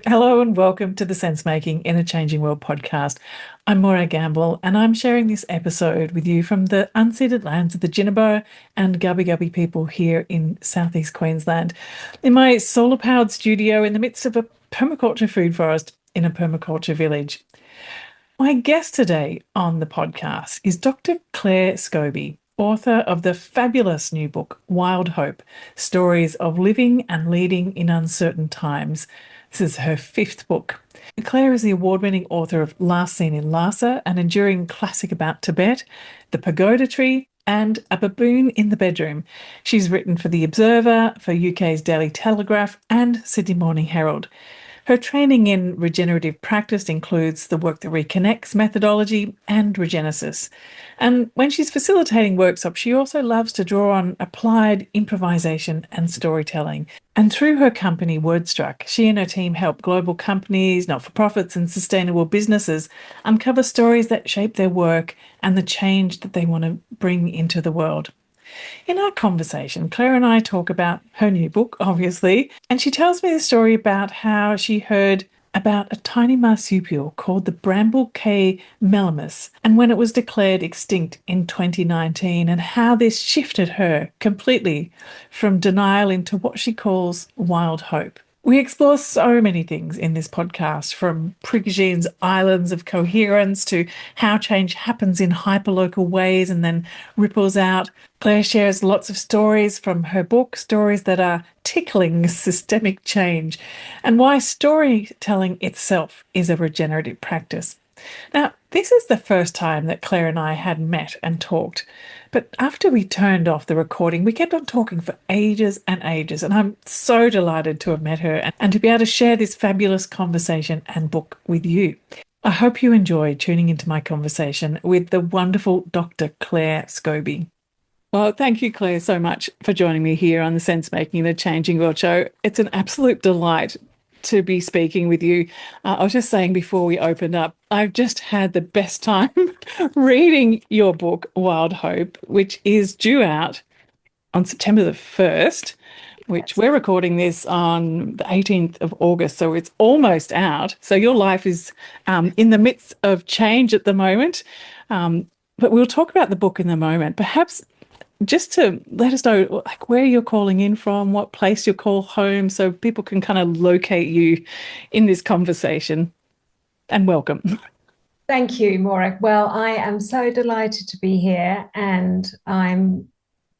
Hello and welcome to the Sense Making in a Changing World podcast. I'm Maura Gamble and I'm sharing this episode with you from the unceded lands of the Jinnabur and Gubbi people here in southeast Queensland in my solar powered studio in the midst of a permaculture food forest in a permaculture village. My guest today on the podcast is Dr. Claire Scobie, author of the fabulous new book, Wild Hope, Stories of Living and Leading in Uncertain Times. This is her fifth book. Claire is the award-winning author of Last Seen in Lhasa, an enduring classic about Tibet, The Pagoda Tree, and A Baboon in the Bedroom. She's written for The Observer, for UK's Daily Telegraph, and Sydney Morning Herald. Her training in regenerative practice includes the Work That Reconnects methodology and Regenesis. And when she's facilitating workshops, she also loves to draw on applied improvisation and storytelling. And through her company, Wordstruck, she and her team help global companies, not-for-profits and sustainable businesses uncover stories that shape their work and the change that they want to bring into the world. In our conversation, Claire and I talk about her new book, obviously, and she tells me the story about how she heard about a tiny marsupial called the Bramble Cay melomys, and when it was declared extinct in 2019, and how this shifted her completely from denial into what she calls wild hope. We explore so many things in this podcast, from Prigogine's islands of coherence to how change happens in hyperlocal ways and then ripples out. Claire shares lots of stories from her book, stories that are tickling systemic change, and why storytelling itself is a regenerative practice. Now, this is the first time that Claire and I had met and talked, but after we turned off the recording, we kept on talking for ages and ages, and I'm so delighted to have met her and to be able to share this fabulous conversation and book with you. I hope you enjoyed tuning into my conversation with the wonderful Dr. Claire Scobie. Well, thank you, Claire, so much for joining me here on the Sense Making the Changing World show. It's an absolute delight to be speaking with you. I was just saying before we opened up, I've just had the best time reading your book, Wild Hope, which is due out on September the 1st, which we're recording this on the 18th of August. So it's almost out. So your life is in the midst of change at the moment. But we'll talk about the book in a moment. Perhaps just to let us know like where you're calling in from, what place you call home, so people can kind of locate you in this conversation. And welcome. Thank you, Maura. Well, I am so delighted to be here, and I'm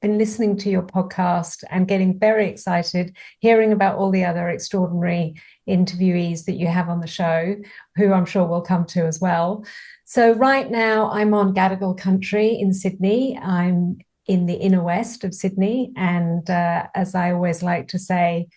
been listening to your podcast and getting very excited hearing about all the other extraordinary interviewees that you have on the show, who I'm sure we'll come to as well. So right now I'm on Gadigal country in Sydney. I'm in the inner west of Sydney, and as I always like to say,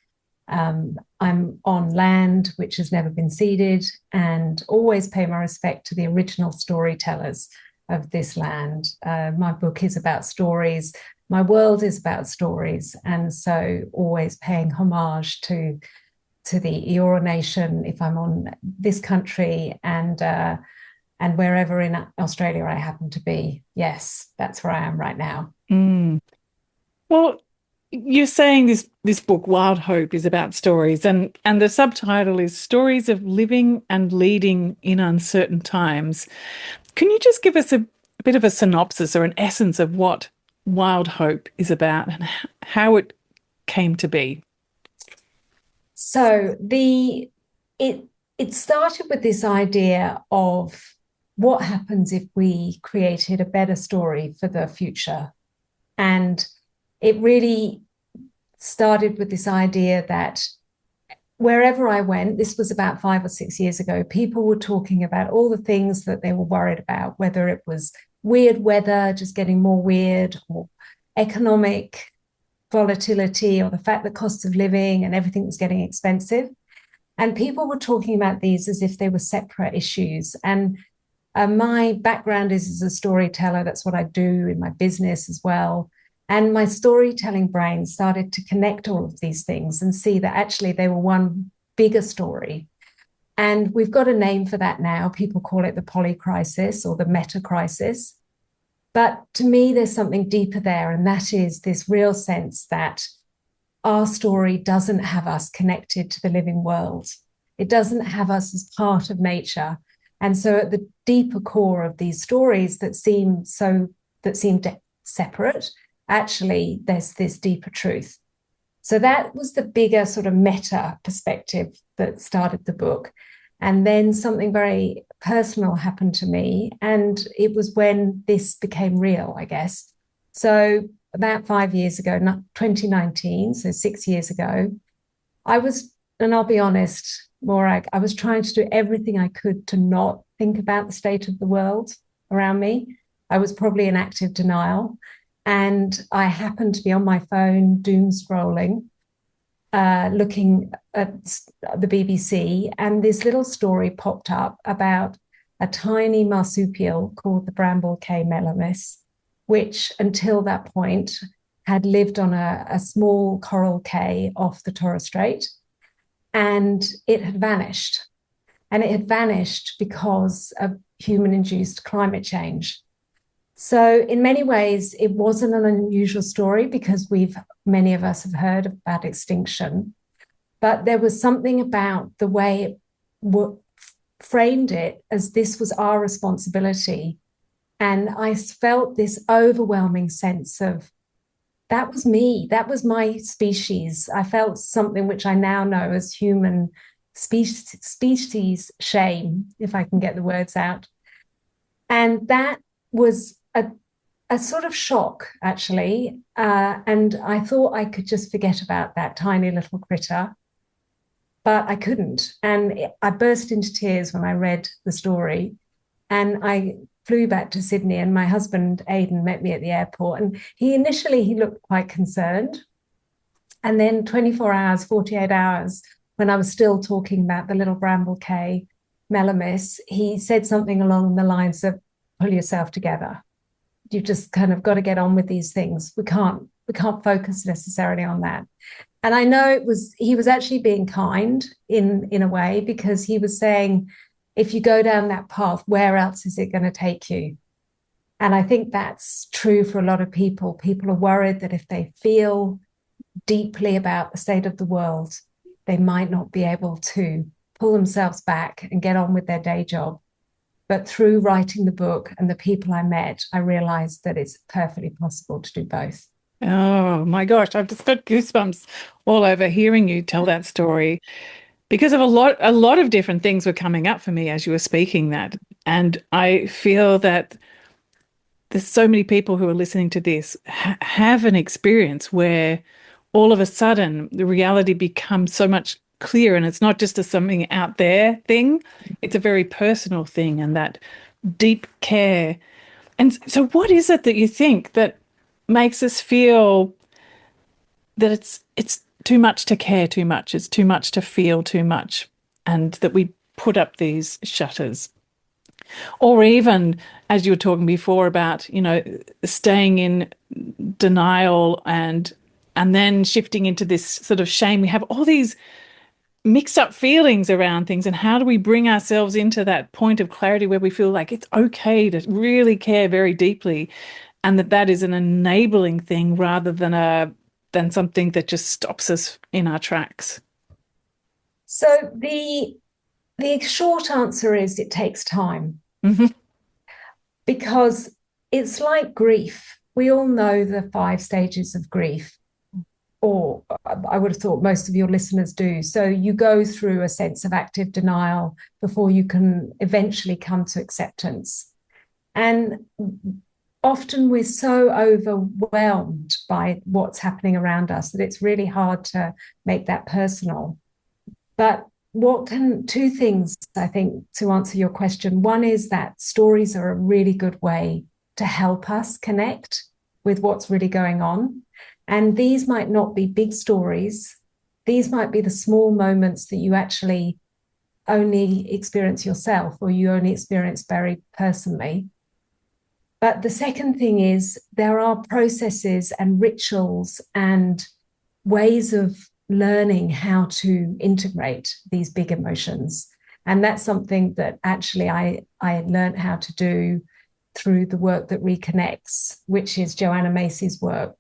I'm on land which has never been ceded, and always pay my respect to the original storytellers of this land. My book is about stories. My world is about stories, and so always paying homage to the Eora Nation if I'm on this country, and wherever in Australia I happen to be. Yes, that's where I am right now. Mm. Well, you're saying this book, Wild Hope, is about stories, and the subtitle is Stories of Living and Leading in Uncertain Times. Can you just give us a bit of a synopsis or an essence of what Wild Hope is about and how it came to be? So it started with this idea of what happens if we created a better story for the future. And it really started with this idea that wherever I went, this was about 5 or 6 years ago, people were talking about all the things that they were worried about, whether it was weird weather, just getting more weird, or economic volatility, or the fact that costs of living and everything was getting expensive. And people were talking about these as if they were separate issues. And my background is as a storyteller. That's what I do in my business as well. And my storytelling brain started to connect all of these things and see that actually they were one bigger story. And we've got a name for that now. People call it the polycrisis or the meta crisis. But to me, there's something deeper there, and that is this real sense that our story doesn't have us connected to the living world. It doesn't have us as part of nature. And so at the deeper core of these stories that seem separate, actually there's this deeper truth. So that was the bigger sort of meta perspective that started the book. And then something very personal happened to me. And it was when this became real, I guess. So about 5 years ago, 2019, so 6 years ago, and I'll be honest, Morag, I was trying to do everything I could to not think about the state of the world around me. I was probably in active denial. And I happened to be on my phone, doom scrolling, looking at the BBC, and this little story popped up about a tiny marsupial called the Bramble Cay melomys, which until that point had lived on a small coral cay off the Torres Strait, and it had vanished. And it had vanished because of human-induced climate change. So in many ways, it wasn't an unusual story because many of us have heard about extinction, but there was something about the way it framed it as this was our responsibility. And I felt this overwhelming sense of, that was me, that was my species. I felt something which I now know as human species shame, if I can get the words out. And that was a sort of shock, actually. And I thought I could just forget about that tiny little critter, but I couldn't. And I burst into tears when I read the story. And I flew back to Sydney, and my husband, Aidan, met me at the airport. And initially he looked quite concerned. And then 24 hours, 48 hours, when I was still talking about the little Bramble Cay melomys, he said something along the lines of, pull yourself together. You've just kind of got to get on with these things. We can't focus necessarily on that. And I know he was actually being kind in a way, because he was saying, if you go down that path, where else is it going to take you? And I think that's true for a lot of people. People are worried that if they feel deeply about the state of the world, they might not be able to pull themselves back and get on with their day job. But through writing the book and the people I met, I realized that it's perfectly possible to do both. Oh my gosh, I've just got goosebumps all over hearing you tell that story, because of a lot of different things were coming up for me as you were speaking that. And I feel that there's so many people who are listening to this have an experience where all of a sudden the reality becomes so much clearer, and it's not just a something out there thing, it's a very personal thing, and that deep care. And so what is it that you think that makes us feel that it's too much to care too much, it's too much to feel too much, and that we put up these shutters? Or even, as you were talking before about, staying in denial and then shifting into this sort of shame. We have all these mixed up feelings around things, and how do we bring ourselves into that point of clarity where we feel like it's okay to really care very deeply, and that is an enabling thing rather than something that just stops us in our tracks? So the short answer is it takes time. Mm-hmm. Because it's like grief. We all know the 5 stages of grief, or I would have thought most of your listeners do. So you go through a sense of active denial before you can eventually come to acceptance. And often we're so overwhelmed by what's happening around us that it's really hard to make that personal. But two things, I think, to answer your question. One is that stories are a really good way to help us connect with what's really going on. And these might not be big stories. These might be the small moments that you actually only experience yourself, or you only experience very personally. But the second thing is there are processes and rituals and ways of learning how to integrate these big emotions. And that's something that actually I learned how to do through the Work That Reconnects, which is Joanna Macy's work,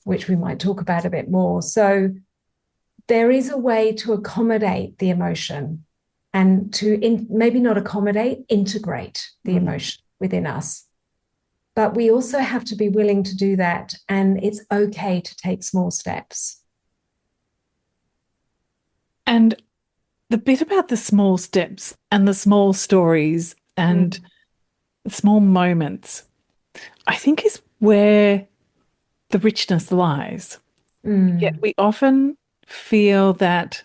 which we might talk about a bit more. So there is a way to accommodate the emotion. and to maybe not accommodate, integrate the emotion within us. But we also have to be willing to do that, and it's okay to take small steps. And the bit about the small steps and the small stories and the small moments, I think is where the richness lies. Yet we often feel that,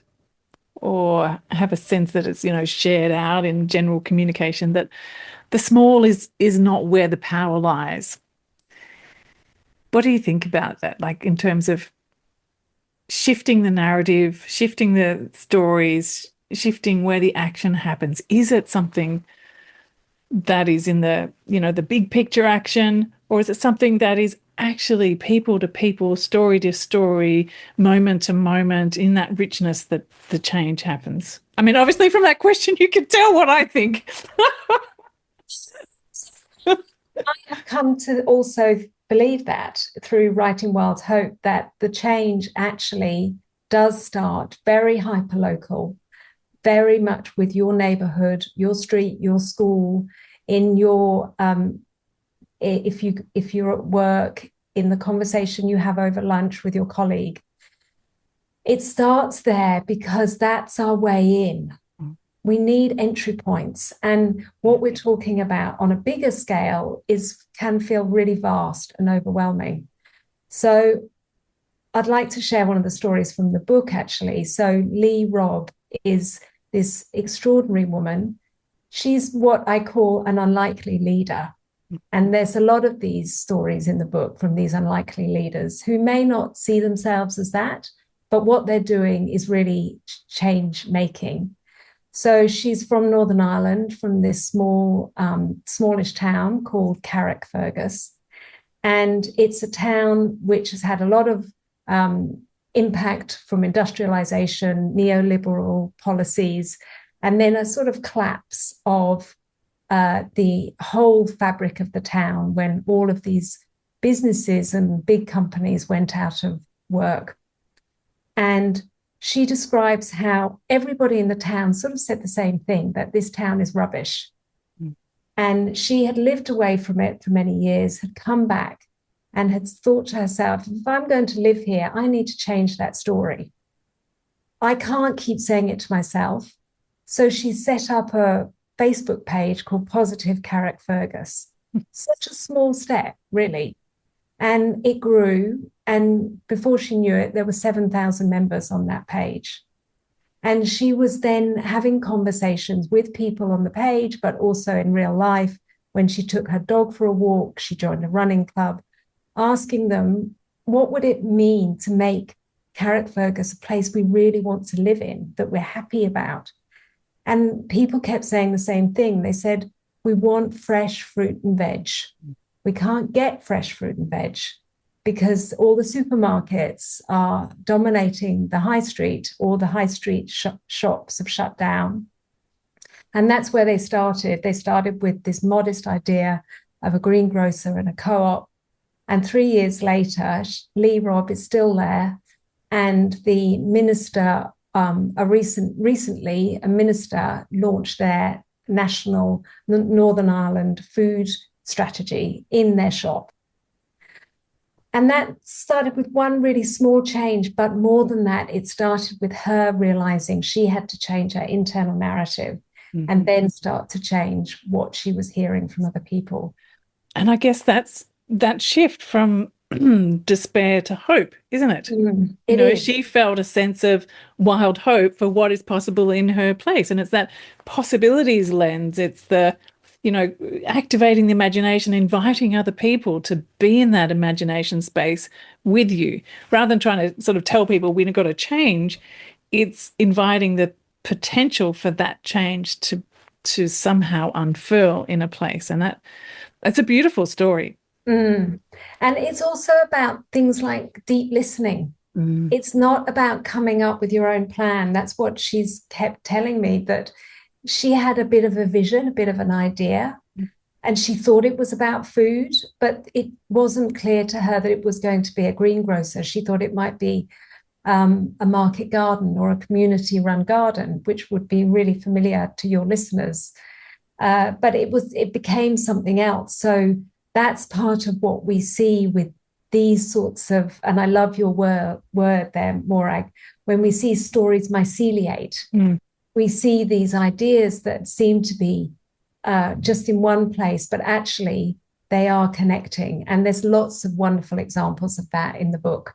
or have a sense that it's, shared out in general communication, that the small is not where the power lies. What do you think about that? Like in terms of shifting the narrative, shifting the stories, shifting where the action happens? Is it something that is in the, the big picture action, or is it something that is actually people to people, story to story, moment to moment, in that richness that the change happens? I mean, obviously from that question, you can tell what I think. I have come to also believe that through writing Wild Hope, that the change actually does start very hyperlocal, very much with your neighborhood, your street, your school, in your if you're at work, in the conversation you have over lunch with your colleague. It starts there because that's our way in. We need entry points. And what we're talking about on a bigger scale can feel really vast and overwhelming. So I'd like to share one of the stories from the book, actually. So Robb is this extraordinary woman. She's what I call an unlikely leader. And there's a lot of these stories in the book from these unlikely leaders who may not see themselves as that, but what they're doing is really change making. So she's from Northern Ireland, from this smallish town called Carrickfergus. And it's a town which has had a lot of impact from industrialization, neoliberal policies, and then a sort of collapse of the whole fabric of the town when all of these businesses and big companies went out of work. And she describes how everybody in the town sort of said the same thing, that this town is rubbish. And she had lived away from it for many years, had come back and had thought to herself, if I'm going to live here, I need to change that story. I can't keep saying it to myself. So she set up a Facebook page called Positive Carrickfergus. Such a small step, really. And it grew. And before she knew it, there were 7,000 members on that page. And she was then having conversations with people on the page, but also in real life. When she took her dog for a walk, she joined a running club, asking them, what would it mean to make Carrickfergus a place we really want to live in, that we're happy about? And people kept saying the same thing. They said, we want fresh fruit and veg. We can't get fresh fruit and veg because all the supermarkets are dominating the high street, or the high street shops have shut down. And that's where they started. They started with this modest idea of a greengrocer and a co-op. And 3 years later, Robb is still there. And the minister, recently, a minister launched their national Northern Ireland food strategy in their shop. And that started with one really small change, but more than that, it started with her realizing she had to change her internal narrative and then start to change what she was hearing from other people. And I guess that's that shift from despair to hope, isn't it? It is. She felt a sense of wild hope for what is possible in her place. And it's that possibilities lens. It's the, activating the imagination, inviting other people to be in that imagination space with you, rather than trying to sort of tell people we've got to change. It's inviting the potential for that change to somehow unfurl in a place. And that's a beautiful story. And it's also about things like deep listening. It's not about coming up with your own plan. That's what she's kept telling me, that she had a bit of a vision, a bit of an idea, and she thought it was about food, but it wasn't clear to her that it was going to be a greengrocer. She thought it might be a market garden or a community-run garden, which would be really familiar to your listeners. But it became something else. So that's part of what we see with these sorts of, and I love your word there, Morag, when we see stories myceliate, we see these ideas that seem to be just in one place, but actually they are connecting. And there's lots of wonderful examples of that in the book.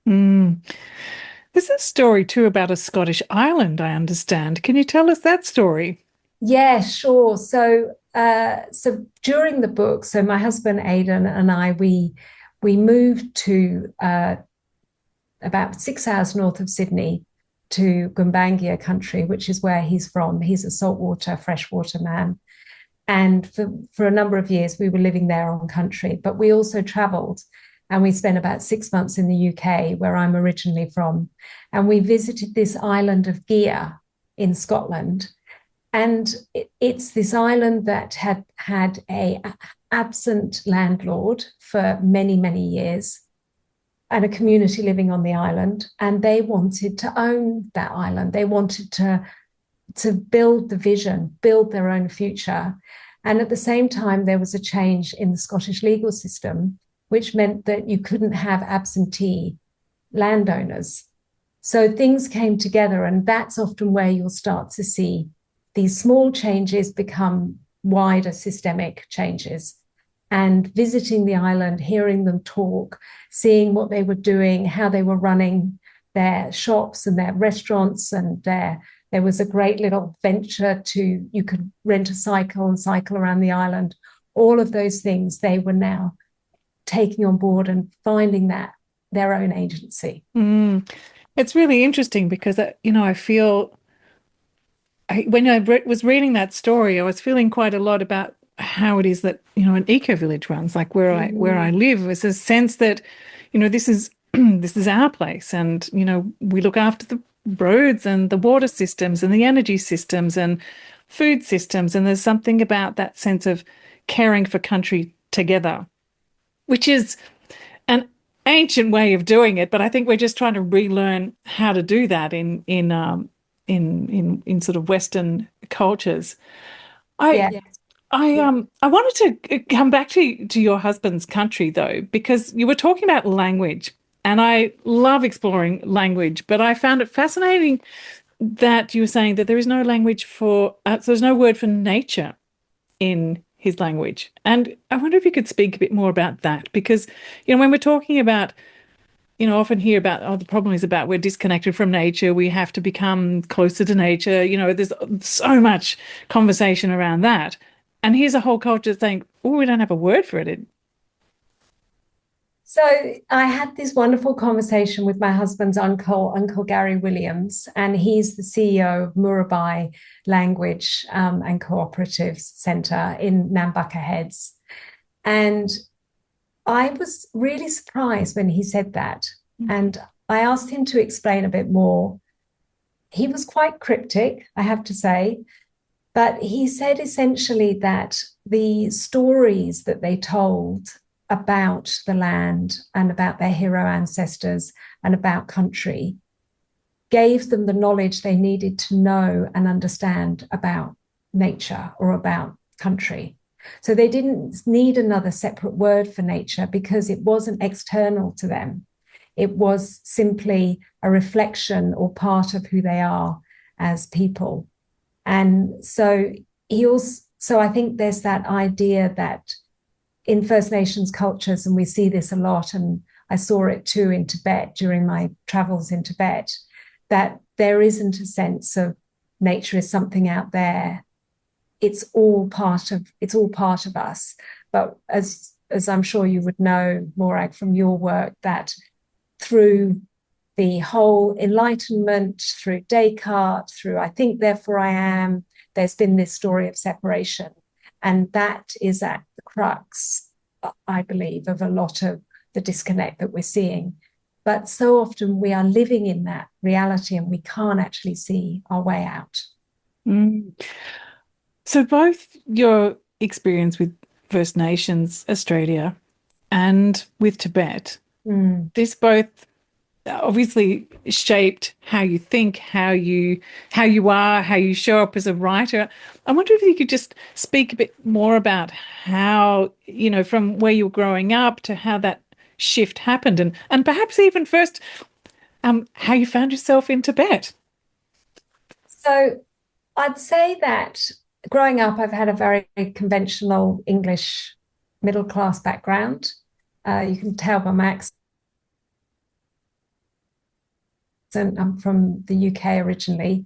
There's a story too about a Scottish island, I understand. Can you tell us that story? Yeah, sure. So during the book, so my husband Aidan and I, we moved to about 6 hours north of Sydney to Gumbaynggirr country, which is where he's from. He's a saltwater, freshwater man. And for a number of years, we were living there on country, but we also traveled and we spent about 6 months in the UK, where I'm originally from. And we visited this island of Gigha in Scotland. And it's this island that had had an absent landlord for many, many years and a community living on the island. And they wanted to own that island. They wanted to build the vision, build their own future. And at the same time, there was a change in the Scottish legal system, which meant that you couldn't have absentee landowners. So things came together, and that's often where you'll start to see these small changes become wider systemic changes. And visiting the island, hearing them talk, seeing what they were doing, how they were running their shops and their restaurants, and there was a great little venture you could rent a cycle and cycle around the island. All of those things they were now taking on board and finding that their own agency. It's really interesting because, I feel when I was reading that story, I was feeling quite a lot about how it is that, an eco-village runs, like where I live. There's a sense that, this is this is our place, and, we look after the roads and the water systems and the energy systems and food systems. And there's something about that sense of caring for country together, which is an ancient way of doing it, but I think we're just trying to relearn how to do that in sort of Western cultures. I wanted to come back to your husband's country though, because you were talking about language, and I love exploring language, but I found it fascinating that you were saying that there is no language so there's no word for nature in his language. And I wonder if you could speak a bit more about that, because, when we're talking about, often hear about, the problem is about we're disconnected from nature, we have to become closer to nature. There's so much conversation around that. And here's a whole culture saying, oh, we don't have a word for it. So I had this wonderful conversation with my husband's Uncle Gary Williams, and he's the CEO of Murabai Language and Cooperative Centre in Nambucca Heads. And I was really surprised when he said that. And I asked him to explain a bit more. He was quite cryptic, I have to say, but he said essentially that the stories that they told about the land and about their hero ancestors and about country gave them the knowledge they needed to know and understand about nature or about country. So they didn't need another separate word for nature because it wasn't external to them. It was simply a reflection or part of who they are as people. And so I think there's that idea that in First Nations cultures, and we see this a lot, and I saw it too in Tibet during my travels in Tibet, that there isn't a sense of nature is something out there. It's all part of us. But as I'm sure you would know, Morag, from your work, that through the whole Enlightenment, through Descartes, through I think, therefore I am, there's been this story of separation. And that is at the crux, I believe, of a lot of the disconnect that we're seeing. But so often we are living in that reality and we can't actually see our way out. So both your experience with First Nations Australia and with Tibet, this both obviously shaped how you think, how you are, how you show up as a writer. I wonder if you could just speak a bit more about how, from where you were growing up to how that shift happened, and perhaps even first, how you found yourself in Tibet. So I'd say that growing up, I've had a very conventional English middle class background. You can tell by my accent, I'm from the UK originally.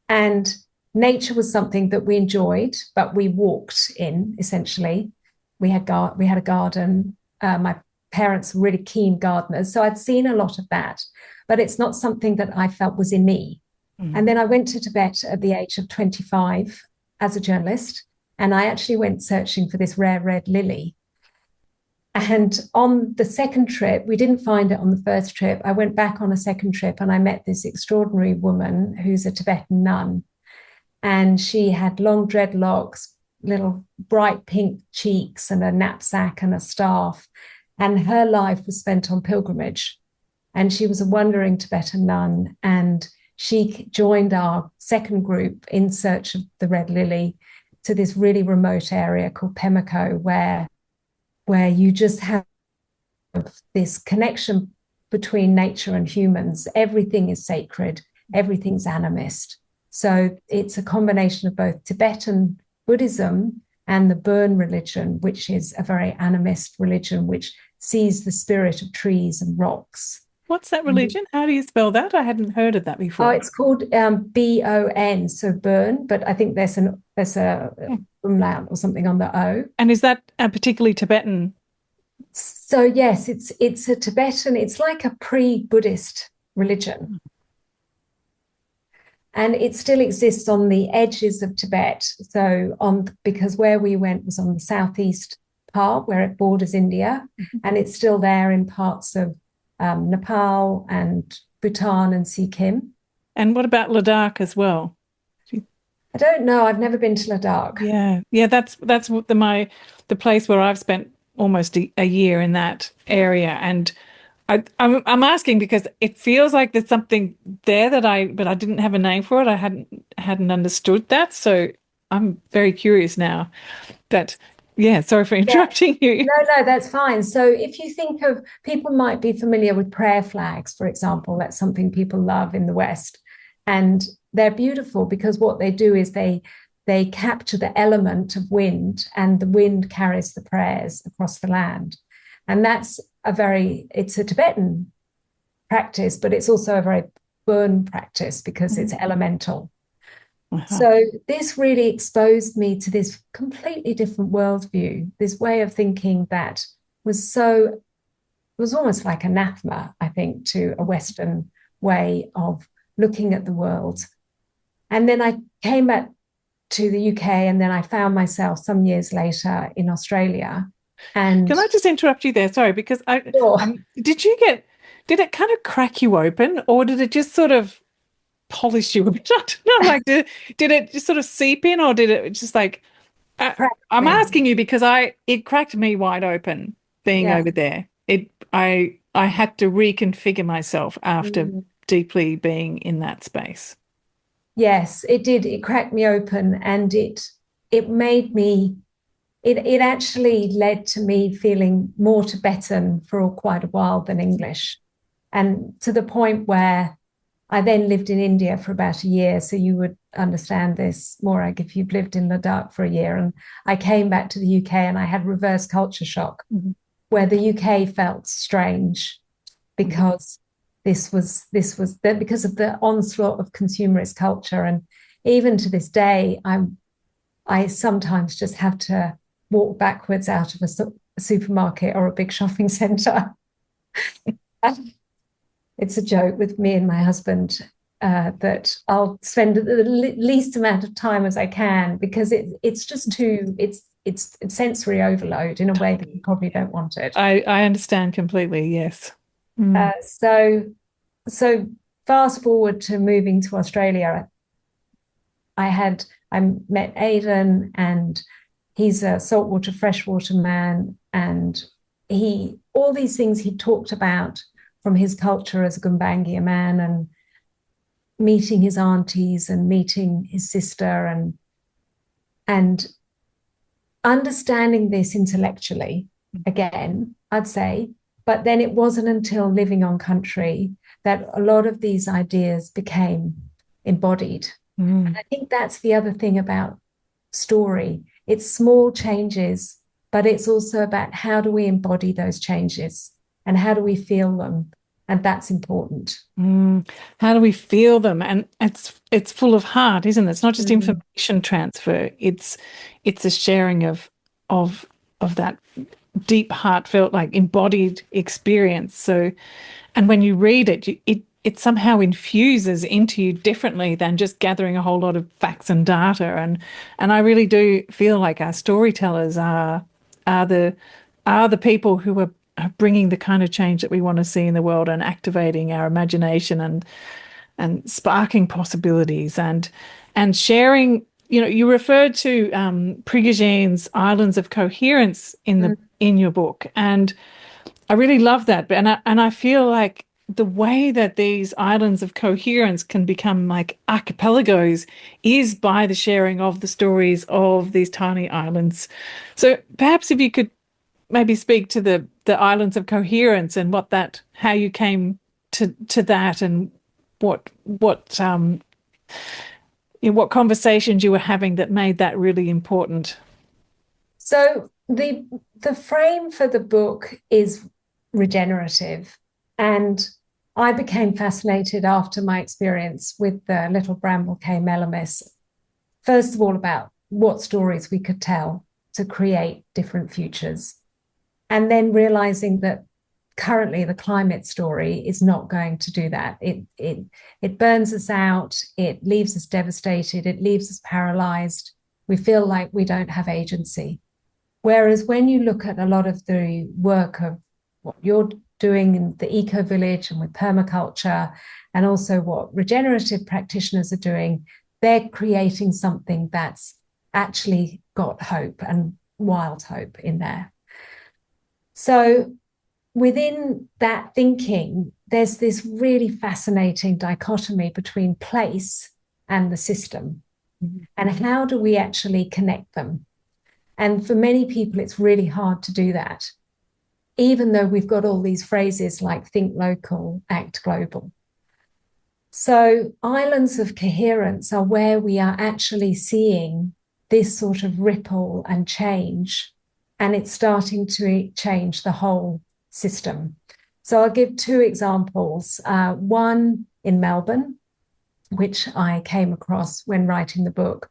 And nature was something that we enjoyed, but we walked in essentially. We had a garden. My parents were really keen gardeners. So I'd seen a lot of that, but it's not something that I felt was in me. And then I went to Tibet at the age of 25 as a journalist, and I actually went searching for this rare red lily. And on the second trip, we didn't find it on the first trip. I went back on a second trip and I met this extraordinary woman who's a Tibetan nun. And she had long dreadlocks, little bright pink cheeks, and a knapsack and a staff. And her life was spent on pilgrimage. And she was a wandering Tibetan nun. And she joined our second group in search of the red lily to this really remote area called Pemako, where you just have this connection between nature and humans. Everything is sacred, everything's animist. So it's a combination of both Tibetan Buddhism and the Burn religion, which is a very animist religion, which sees the spirit of trees and rocks. What's that religion? How do you spell that? I hadn't heard of that before. Oh, it's called BON, so burn, but I think there's a umlaut or something on the O. And is that a particularly Tibetan? So yes, it's a Tibetan, it's like a pre-Buddhist religion. And it still exists on the edges of Tibet. So because where we went was on the southeast part where it borders India, and it's still there in parts of Nepal and Bhutan and Sikkim. And what about Ladakh as well? I don't know. I've never been to Ladakh. Yeah. That's the place where I've spent almost a year in that area, and I'm asking because it feels like there's something there but I didn't have a name for it. I hadn't understood that, so I'm very curious now. Sorry for interrupting you. No, that's fine. So if you think of, people might be familiar with prayer flags, for example. That's something people love in the West. And they're beautiful because what they do is they capture the element of wind, and the wind carries the prayers across the land. And it's a Tibetan practice, but it's also a very Burn practice because it's elemental. So this really exposed me to this completely different worldview, this way of thinking that was almost like anathema, I think, to a Western way of looking at the world. And then I came back to the UK, and then I found myself some years later in Australia. And can I just interrupt you there? Sorry, because did it kind of crack you open, or did it just sort of polish you a bit? I don't know. Like, did it just sort of seep in, or did it just like? I'm asking you because it cracked me wide open being over there. I had to reconfigure myself after deeply being in that space. Yes, it did. It cracked me open, and it made me. It actually led to me feeling more Tibetan for quite a while than English, and to the point where I then lived in India for about a year. So you would understand this, Morag, if you've lived in Ladakh for a year. And I came back to the UK and I had reverse culture shock, where the UK felt strange because because of the onslaught of consumerist culture. And even to this day, I sometimes just have to walk backwards out of a supermarket or a big shopping centre. It's a joke with me and my husband that I'll spend the least amount of time as I can, because it's just it's sensory overload in a way that you probably don't want it. I understand completely. Yes. So fast forward to moving to Australia, I met Aidan, and he's a saltwater, freshwater man, and all these things he talked about from his culture as a Gumbaynggirr man, and meeting his aunties and meeting his sister, and understanding this intellectually, again, I'd say. But then it wasn't until living on country that a lot of these ideas became embodied. And I think that's the other thing about story. It's small changes, but it's also about how do we embody those changes and how do we feel them? And that's important. How do we feel them? And it's full of heart, isn't it? It's not just information transfer. It's a sharing of that deep, heartfelt, like embodied experience. So, and when you read it, it somehow infuses into you differently than just gathering a whole lot of facts and data. And I really do feel like our storytellers are the people who are bringing the kind of change that we want to see in the world, and activating our imagination and sparking possibilities and sharing. You know, you referred to Prigogine's Islands of Coherence in your book, and I really love that. And I feel like the way that these islands of coherence can become like archipelagos is by the sharing of the stories of these tiny islands. So perhaps if you could maybe speak to the islands of coherence and how you came to that, and what conversations you were having that made that really important. So the frame for the book is regenerative, and I became fascinated after my experience with the little Bramble Cay melomys, first of all about what stories we could tell to create different futures, and then realizing that currently the climate story is not going to do that. It burns us out, it leaves us devastated, it leaves us paralyzed. We feel like we don't have agency. Whereas when you look at a lot of the work of what you're doing in the eco-village and with permaculture, and also what regenerative practitioners are doing, they're creating something that's actually got hope and wild hope in there. So within that thinking, there's this really fascinating dichotomy between place and the system. And how do we actually connect them? And for many people, it's really hard to do that, even though we've got all these phrases like think local, act global. So islands of coherence are where we are actually seeing this sort of ripple and change, and it's starting to change the whole system. So I'll give two examples. One in Melbourne, which I came across when writing the book.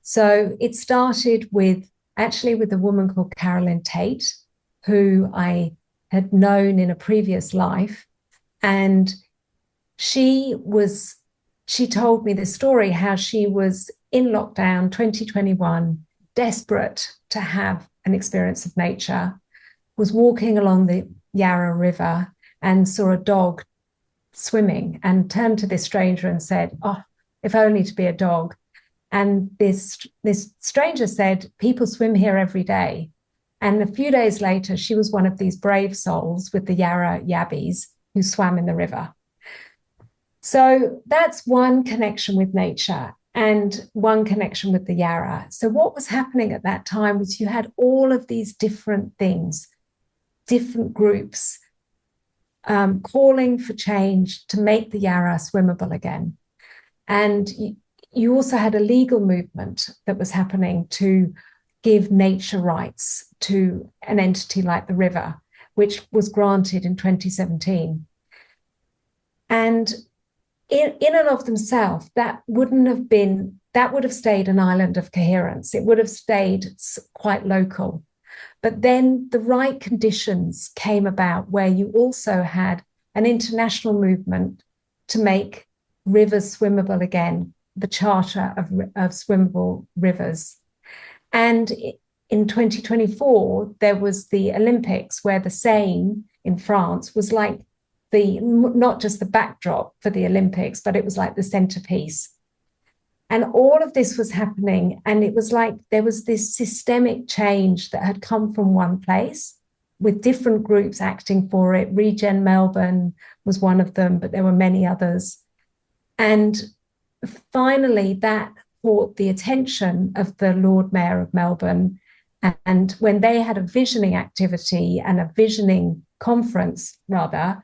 So it started with a woman called Carolyn Tate, who I had known in a previous life. And she told me the story, how she was in lockdown 2021, desperate to have an experience of nature, was walking along the Yarra River and saw a dog swimming, and turned to this stranger and said, "Oh, if only to be a dog." And this stranger said, "People swim here every day." And a few days later, she was one of these brave souls with the Yarra Yabbies who swam in the river. So that's one connection with nature and one connection with the Yarra. So what was happening at that time was you had all of these different things, different groups calling for change to make the Yarra swimmable again. And you also had a legal movement that was happening to give nature rights to an entity like the river, which was granted in 2017. And in and of themselves, that would have stayed an island of coherence. It would have stayed quite local. But then the right conditions came about where you also had an international movement to make rivers swimmable again, the Charter of Swimmable Rivers. And in 2024, there was the Olympics, where the Seine in France was like not just the backdrop for the Olympics, but it was like the centerpiece. And all of this was happening, and it was like there was this systemic change that had come from one place, with different groups acting for it. Regen Melbourne was one of them, but there were many others. And finally, that caught the attention of the Lord Mayor of Melbourne. And when they had a visioning activity and a visioning conference, rather,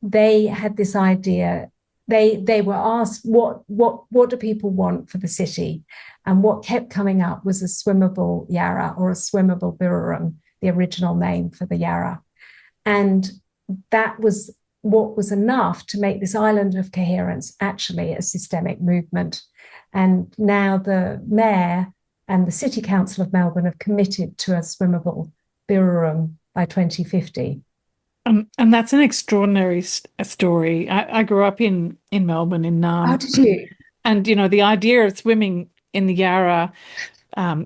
they had this idea. They were asked, what do people want for the city? And what kept coming up was a swimmable Yarra, or a swimmable Birrarung, the original name for the Yarra. And that was what was enough to make this island of coherence actually a systemic movement. And now the mayor and the City Council of Melbourne have committed to a swimmable Birrarung by 2050. And that's an extraordinary story. I grew up in Melbourne, in How did you? And, the idea of swimming in the Yarra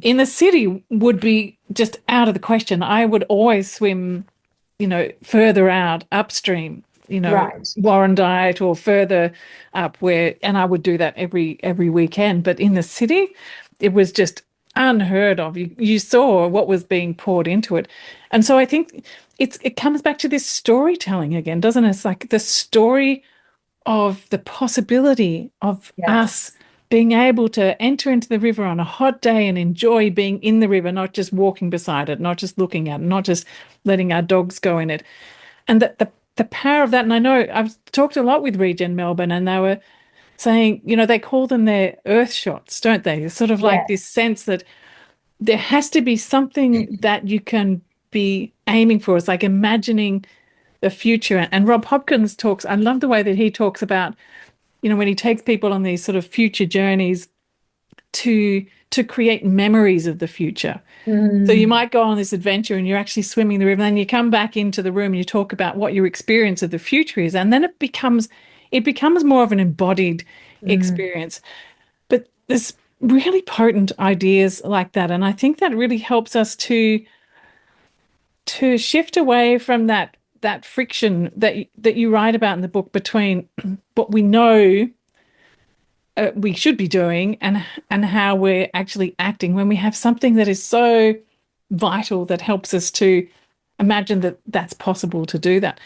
in the city would be just out of the question. I would always swim, further out upstream, Right. Warrandyte or further up and I would do that every weekend. But in the city, it was just unheard of. You saw what was being poured into it. And so I think it comes back to this storytelling again, doesn't it? It's like the story of the possibility of us being able to enter into the river on a hot day and enjoy being in the river, not just walking beside it, not just looking at it, not just letting our dogs go in it. And the power of that. And I know I've talked a lot with Regen Melbourne, and they were saying, they call them their earth shots, don't they? It's sort of like this sense that there has to be something that you can be aiming for. It's like imagining the future. And Robb Hopkins talks, I love the way that he talks about, when he takes people on these sort of future journeys to create memories of the future. So you might go on this adventure and you're actually swimming the river, and then you come back into the room and you talk about what your experience of the future is, and then it becomes more of an embodied experience. But there's really potent ideas like that, and I think that really helps us to shift away from that friction that you write about in the book between what we know we should be doing and how we're actually acting when we have something that is so vital that helps us to imagine that that's possible to do that.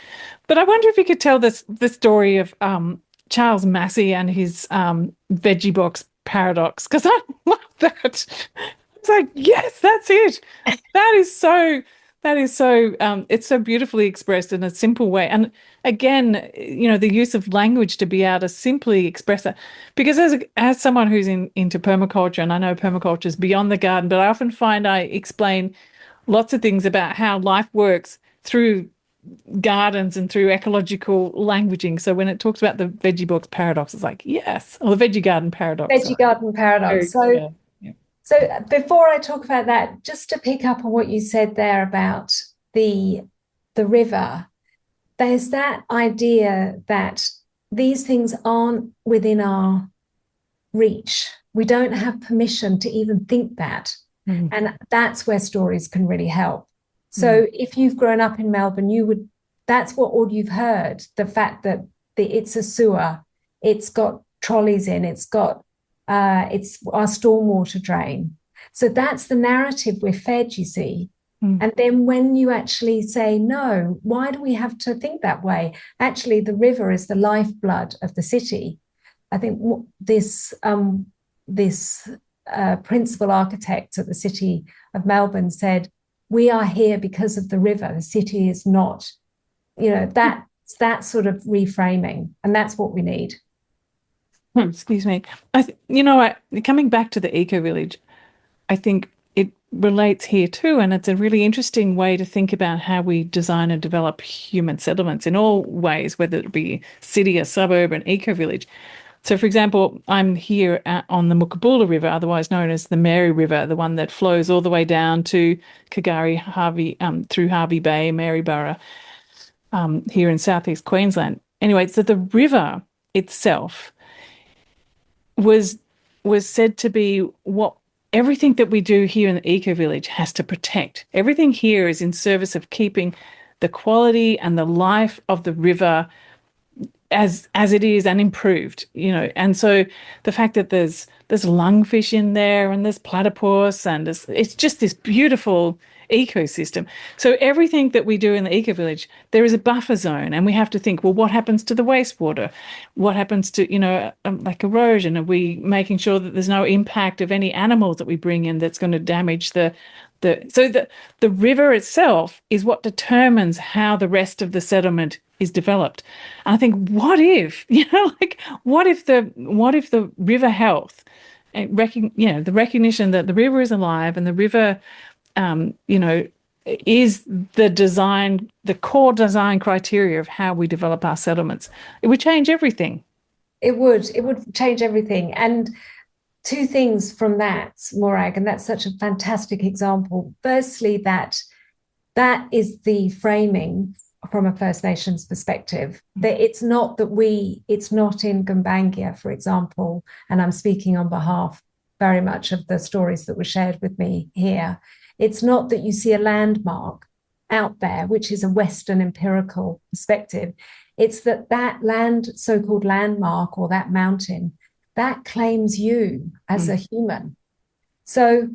But I wonder if you could tell the story of Charles Massey and his veggie box paradox, because I love that. It's like, yes, that's it. That is so it's so beautifully expressed in a simple way. And again, the use of language to be able to simply express that. Because as someone who's into permaculture, and I know permaculture is beyond the garden, but I often find I explain lots of things about how life works through gardens and through ecological languaging. So when it talks about the veggie box paradox, it's like, yes, or the veggie garden paradox. Veggie garden paradox. So before I talk about that, just to pick up on what you said there about the river, there's that idea that these things aren't within our reach. We don't have permission to even think that. And that's where stories can really help. So if you've grown up in Melbourne, that's what all you've heard, the fact that it's a sewer, it's got trolleys in, it's our stormwater drain. So that's the narrative we're fed, you see. And then when you actually say, no, why do we have to think that way? Actually, the river is the lifeblood of the city. I think this principal architect at the City of Melbourne said, we are here because of the river. The city is not, that sort of reframing. And that's what we need. Excuse me. Coming back to the eco-village, I think it relates here too, and it's a really interesting way to think about how we design and develop human settlements in all ways, whether it be city, a suburb, an eco-village. So, for example, I'm here on the Mookaboolra River, otherwise known as the Mary River, the one that flows all the way down to K'gari, through Hervey Bay, Maryborough, here in southeast Queensland. Anyway, so the river itself was said to be what everything that we do here in the eco-village has to protect. Everything here is in service of keeping the quality and the life of the river as it is and improved, And so the fact that there's there's lungfish in there, and there's platypus, and it's just this beautiful ecosystem. So everything that we do in the eco village, there is a buffer zone, and we have to think, well, what happens to the wastewater? What happens to, like erosion? Are we making sure that there's no impact of any animals that we bring in that's going to damage the river itself is what determines how the rest of the settlement is developed. And I think, what if, what if the river health and the recognition that the river is alive and the river is the core design criteria of how we develop our settlements. It would change everything. It would change everything. And two things from that, Morag, and that's such a fantastic example. Firstly, that is the framing from a First Nations perspective. That it's not in Gumbaynggirr, for example, and I'm speaking on behalf very much of the stories that were shared with me here. It's not that you see a landmark out there, which is a Western empirical perspective. It's that so-called landmark or that mountain, that claims you as a human. So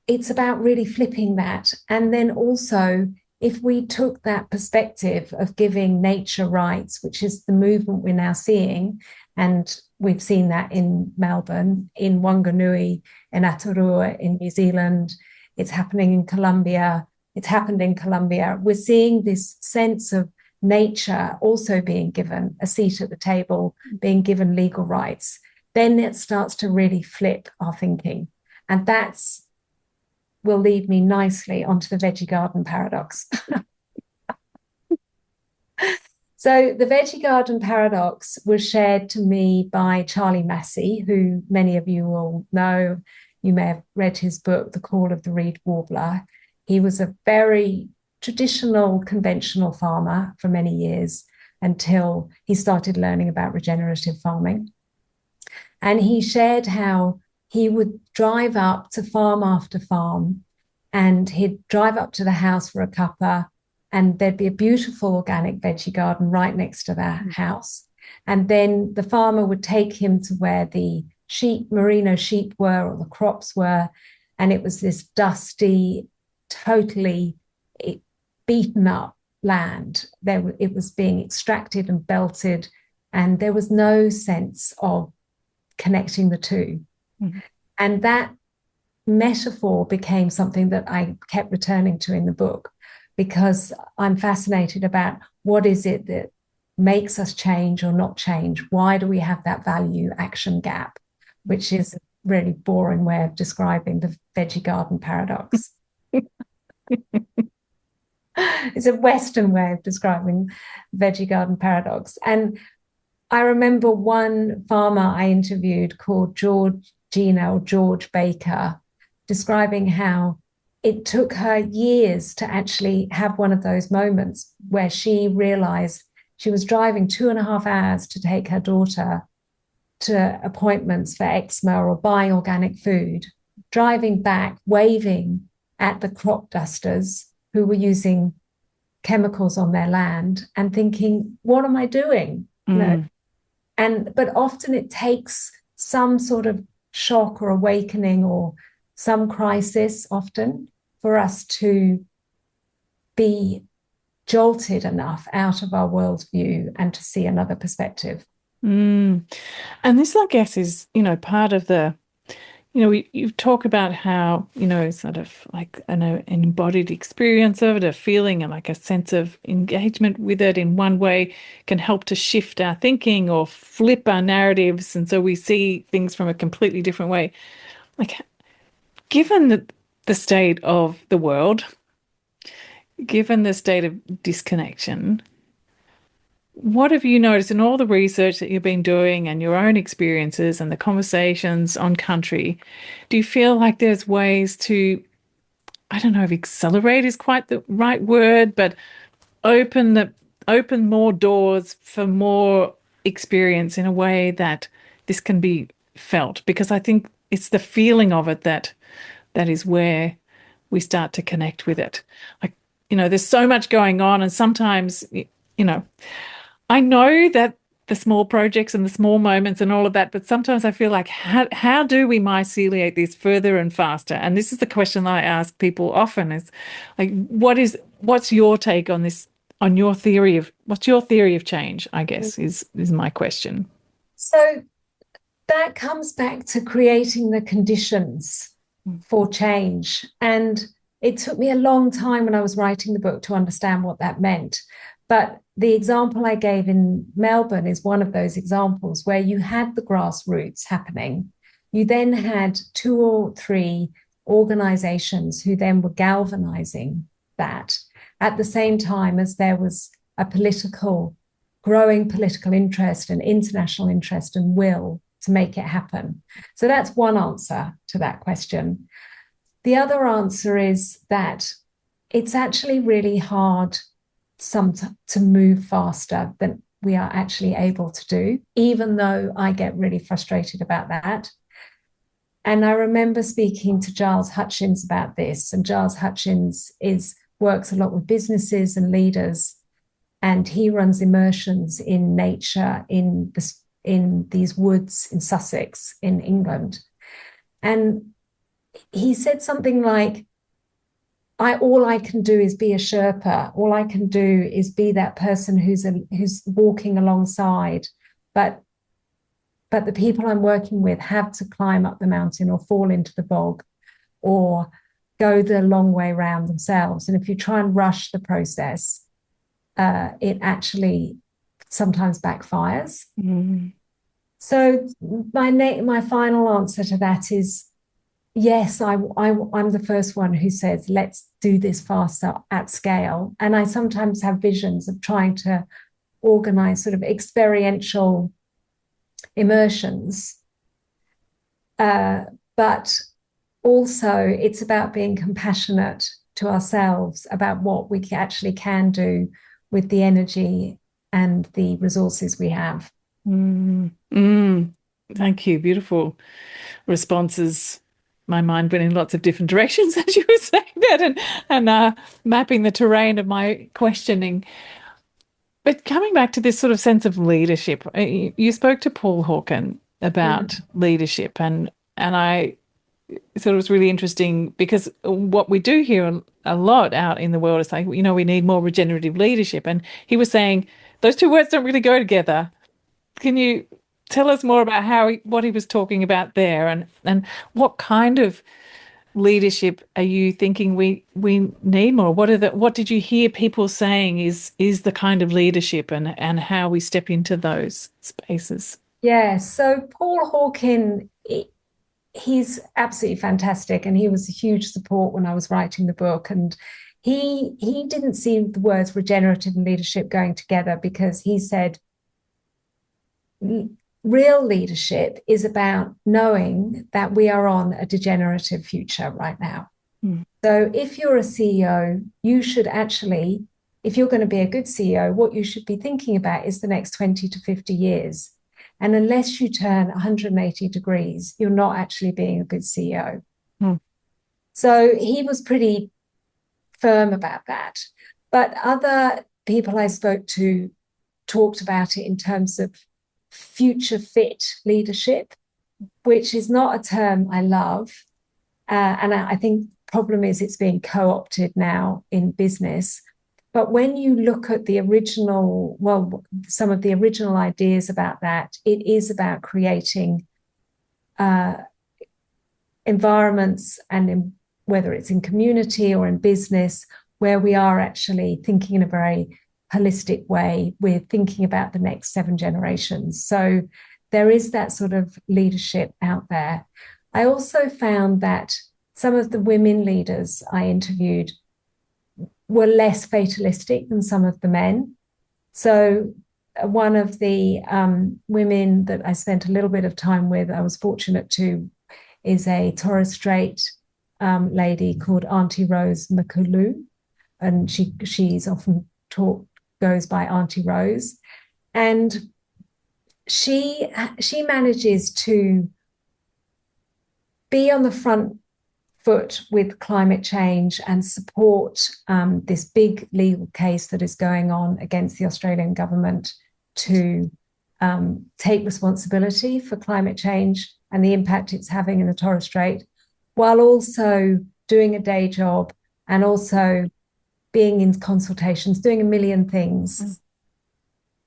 it's about really flipping that. And then also, if we took that perspective of giving nature rights, which is the movement we're now seeing, and we've seen that in Melbourne, in Wanganui, in Aotearoa, in New Zealand, it's happening in Colombia, it's happened in Colombia. We're seeing this sense of nature also being given a seat at the table, being given legal rights. Then it starts to really flip our thinking. And will lead me nicely onto the veggie garden paradox. So the veggie garden paradox was shared to me by Charlie Massey, who many of you will know. You may have read his book, The Call of the Reed Warbler. He was a very traditional, conventional farmer for many years until he started learning about regenerative farming. And he shared how he would drive up to farm after farm, and he'd drive up to the house for a cuppa, and there'd be a beautiful organic veggie garden right next to that house. And then the farmer would take him to where the merino sheep were, or the crops were, and it was this dusty, totally beaten up land. It was being extracted and belted, and there was no sense of connecting the two. And that metaphor became something that I kept returning to in the book, because I'm fascinated about what is it that makes us change or not change. Why do we have that value action gap, which is a really boring way of describing the veggie garden paradox. It's a Western way of describing veggie garden paradox. And I remember one farmer I interviewed called George Baker, describing how it took her years to actually have one of those moments where she realized she was driving 2.5 hours to take her daughter to appointments for eczema or buying organic food, driving back, waving at the crop dusters who were using chemicals on their land and thinking, what am I doing? But often it takes some sort of shock or awakening or some crisis often for us to be jolted enough out of our worldview and to see another perspective. And this, I guess, is, part of the, you talk about how, sort of like an embodied experience of it, a feeling and like a sense of engagement with it in one way can help to shift our thinking or flip our narratives. And so we see things from a completely different way. Like, given the state of the world, given the state of disconnection, what have you noticed in all the research that you've been doing and your own experiences and the conversations on country? Do you feel like there's ways to, I don't know if accelerate is quite the right word, but open more doors for more experience in a way that this can be felt? Because I think it's the feeling of it that is where we start to connect with it. Like, there's so much going on, and sometimes, I know that the small projects and the small moments and all of that. But sometimes I feel like, how do we myceliate this further and faster? And this is the question that I ask people often is like, what's your take on this, on your theory of, what's your theory of change, I guess, is my question. So that comes back to creating the conditions for change. And it took me a long time when I was writing the book to understand what that meant. But the example I gave in Melbourne is one of those examples where you had the grassroots happening. You then had 2 or 3 organizations who then were galvanizing that at the same time as there was a growing political interest and international interest and will to make it happen. So that's one answer to that question. The other answer is that it's actually really hard to move faster than we are actually able to do, even though I get really frustrated about that. And I remember speaking to Giles Hutchins about this, and Giles Hutchins works a lot with businesses and leaders, and he runs immersions in nature in these woods in Sussex in England. And he said something like, all I can do is be a Sherpa. All I can do is be that person who's walking alongside. But the people I'm working with have to climb up the mountain or fall into the bog or go the long way around themselves. And if you try and rush the process, it actually sometimes backfires. Mm. So my final answer to that is, yes, I'm the first one who says, let's do this faster at scale. And I sometimes have visions of trying to organize sort of experiential immersions. But also it's about being compassionate to ourselves about what we actually can do with the energy and the resources we have. Thank you. Beautiful responses. My mind went in lots of different directions as you were saying that, and mapping the terrain of my questioning. But coming back to this sort of sense of leadership, you spoke to Paul Hawken about leadership, and I thought it was really interesting because what we do hear a lot out in the world is like, we need more regenerative leadership, and he was saying those two words don't really go together. Can you tell us more about what he was talking about there, and what kind of leadership are you thinking we need more? What did you hear people saying is the kind of leadership, and how we step into those spaces? Yeah, so Paul Hawken, he's absolutely fantastic, and he was a huge support when I was writing the book. And he didn't see the words regenerative and leadership going together, because he said real leadership is about knowing that we are on a degenerative future right now. So if you're a CEO, you should actually, if you're going to be a good CEO, what you should be thinking about is the next 20 to 50 years. And unless you turn 180 degrees, you're not actually being a good CEO. So he was pretty firm about that. But other people I spoke to talked about it in terms of future fit leadership, which is not a term I love. And I think the problem is it's being co-opted now in business. But when you look at some of the original ideas about that, it is about creating environments, and whether it's in community or in business, where we are actually thinking in a very holistic way. We're thinking about the next 7 generations. So there is that sort of leadership out there. I also found that some of the women leaders I interviewed were less fatalistic than some of the men. So one of the women that I spent a little bit of time with, I was fortunate to, is a Torres Strait lady called Auntie Rose Makulu, and she's often goes by Auntie Rose, and she manages to be on the front foot with climate change and support this big legal case that is going on against the Australian government to take responsibility for climate change and the impact it's having in the Torres Strait, while also doing a day job and also being in consultations, doing a million things.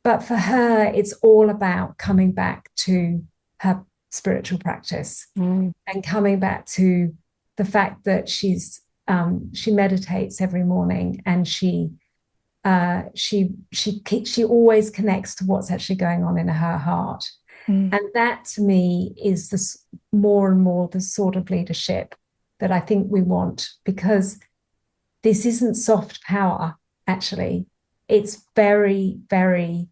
But for her, it's all about coming back to her spiritual practice and coming back to the fact that she meditates every morning, and she always connects to what's actually going on in her heart. And that to me is this more and more the sort of leadership that I think we want, because this isn't soft power, actually. It's very, very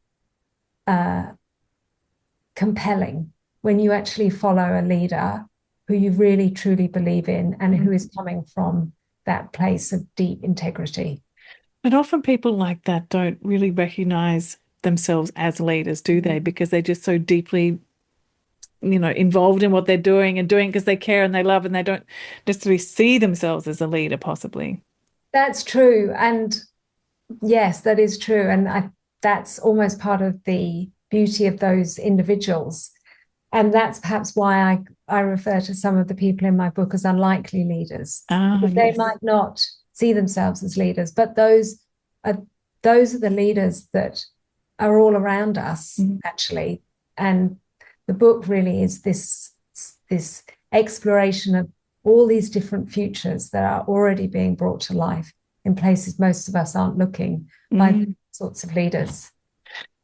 compelling when you actually follow a leader who you really truly believe in and who is coming from that place of deep integrity. And often people like that don't really recognize themselves as leaders, do they? Because they're just so deeply, involved in what they're doing and doing because they care and they love, and they don't necessarily see themselves as a leader, possibly. That's true. And yes, that is true. And that's almost part of the beauty of those individuals. And that's perhaps why I refer to some of the people in my book as unlikely leaders. Because they might not see themselves as leaders, but those are the leaders that are all around us, actually. And the book really is this exploration of all these different futures that are already being brought to life in places most of us aren't looking, by the sorts of leaders.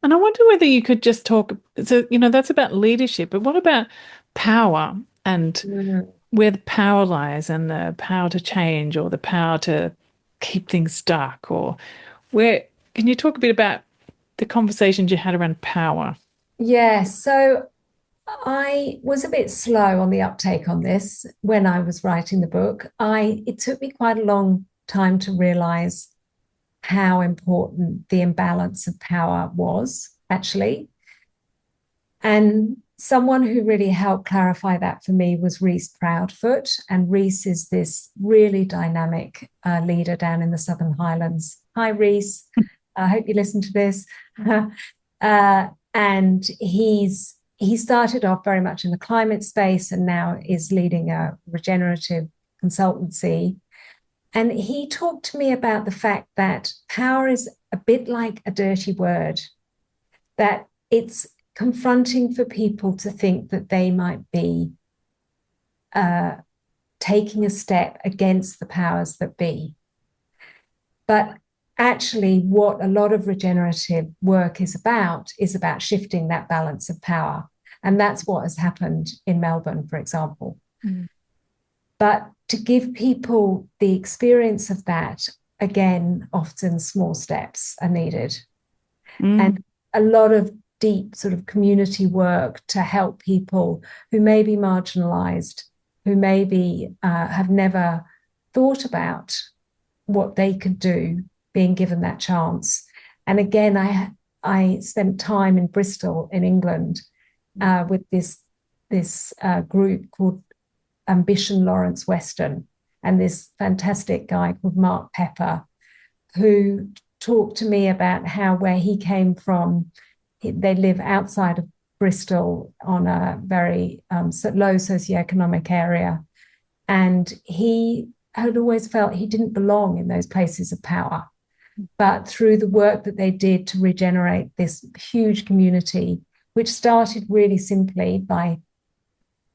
And I wonder whether you could just talk, so, that's about leadership, but what about power and where the power lies, and the power to change, or the power to keep things stuck, or can you talk a bit about the conversations you had around power? Yeah, so I was a bit slow on the uptake on this when I was writing the book. It took me quite a long time to realize how important the imbalance of power was, actually. And someone who really helped clarify that for me was Reece Proudfoot. And Reece is this really dynamic leader down in the Southern Highlands. Hi, Reece. I hope you listen to this. And he started off very much in the climate space and now is leading a regenerative consultancy. And he talked to me about the fact that power is a bit like a dirty word, that it's confronting for people to think that they might be taking a step against the powers that be. But actually, what a lot of regenerative work is about shifting that balance of power. And that's what has happened in Melbourne, for example. But to give people the experience of that, again, often small steps are needed. And a lot of deep sort of community work to help people who may be marginalized, who maybe have never thought about what they could do being given that chance. And again, I spent time in Bristol in England with this group called Ambition Lawrence Western, and this fantastic guy called Mark Pepper, who talked to me about how where he came from, they live outside of Bristol on a very low socioeconomic area. And he had always felt he didn't belong in those places of power. But through the work that they did to regenerate this huge community, which started really simply by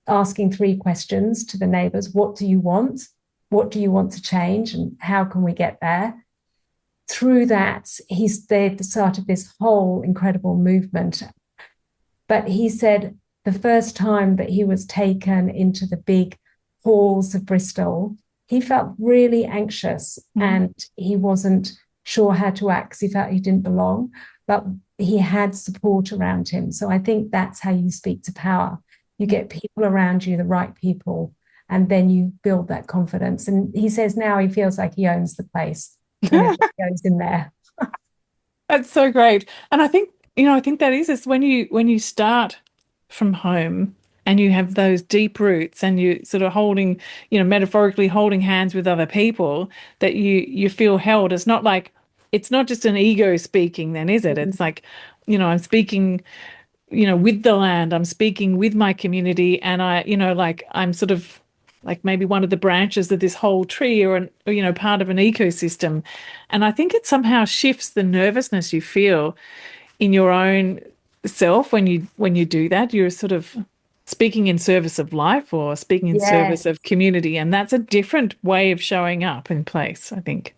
asking 3 questions to the neighbours: what do you want? What do you want to change? And how can we get there? Through that, they've started this whole incredible movement. But he said the first time that he was taken into the big halls of Bristol, he felt really anxious and he wasn't sure how to act because he felt he didn't belong, but he had support around him. So I think that's how you speak to power. You get people around you, the right people, and then you build that confidence. And he says now he feels like he owns the place when it goes in there. That's so great. And I think, that is when you start from home and you have those deep roots and you sort of holding, metaphorically holding hands with other people, that you feel held. It's not just an ego speaking then, is it? It's like, I'm speaking with the land. I'm speaking with my community, and I'm sort of like maybe one of the branches of this whole tree, or part of an ecosystem. And I think it somehow shifts the nervousness you feel in your own self when you do that. You're sort of speaking in service of life or speaking in Yes. service of community, and that's a different way of showing up in place, I think.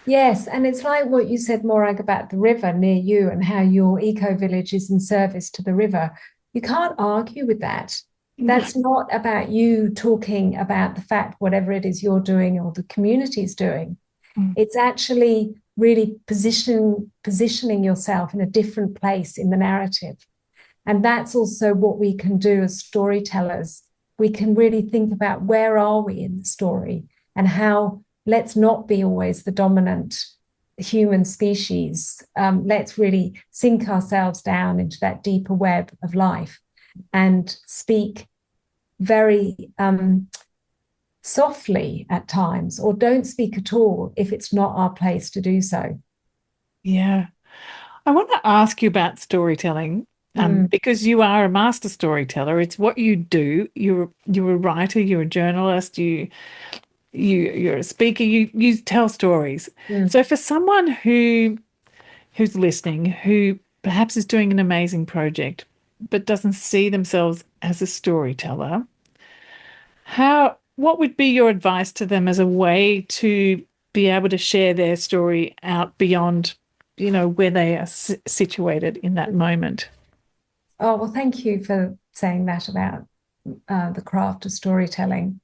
Yes, and it's like what you said, Morag, about the river near you and how your eco village is in service to the river. You can't argue with that. That's not about you talking about the fact, whatever it is you're doing or the community's doing. Mm. It's actually really positioning yourself in a different place in the narrative. And that's also what we can do as storytellers. We can really think about where are we in the story and how let's not be always the dominant human species. Let's really sink ourselves down into that deeper web of life and speak very softly at times, or don't speak at all if it's not our place to do so. Yeah. I want to ask you about storytelling, because you are a master storyteller. It's what you do. You're a writer, you're a journalist, you're a speaker, you tell stories. Mm. So for someone who's listening, who perhaps is doing an amazing project but doesn't see themselves as a storyteller, what would be your advice to them as a way to be able to share their story out beyond, where they are situated in that moment? Oh, well, thank you for saying that about the craft of storytelling.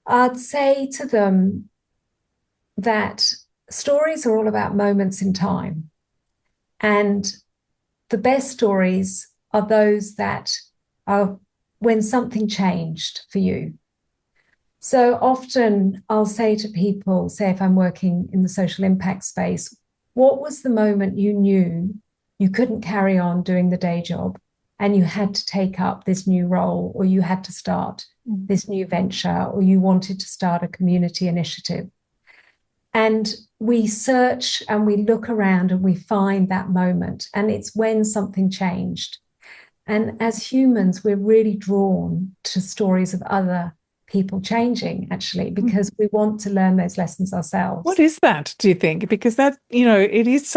I'd say to them that stories are all about moments in time. And the best stories are those that are when something changed for you. So often I'll say to people, say if I'm working in the social impact space, what was the moment you knew you couldn't carry on doing the day job and you had to take up this new role, or you had to start this new venture, or you wanted to start a community initiative? And we search and we look around and we find that moment, and it's when something changed. And as humans, we're really drawn to stories of other people changing, actually, because we want to learn those lessons ourselves. What is that, do you think? Because that, it is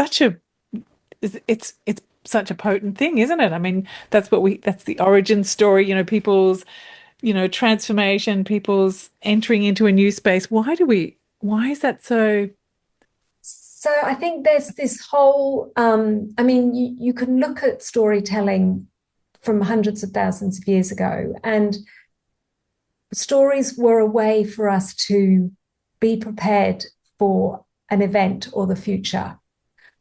it's such a potent thing, isn't it? I mean, that's the origin story, people's, transformation, people's entering into a new space. Why is that so? So I think there's this whole, I mean, you can look at storytelling from hundreds of thousands of years ago, and stories were a way for us to be prepared for an event or the future.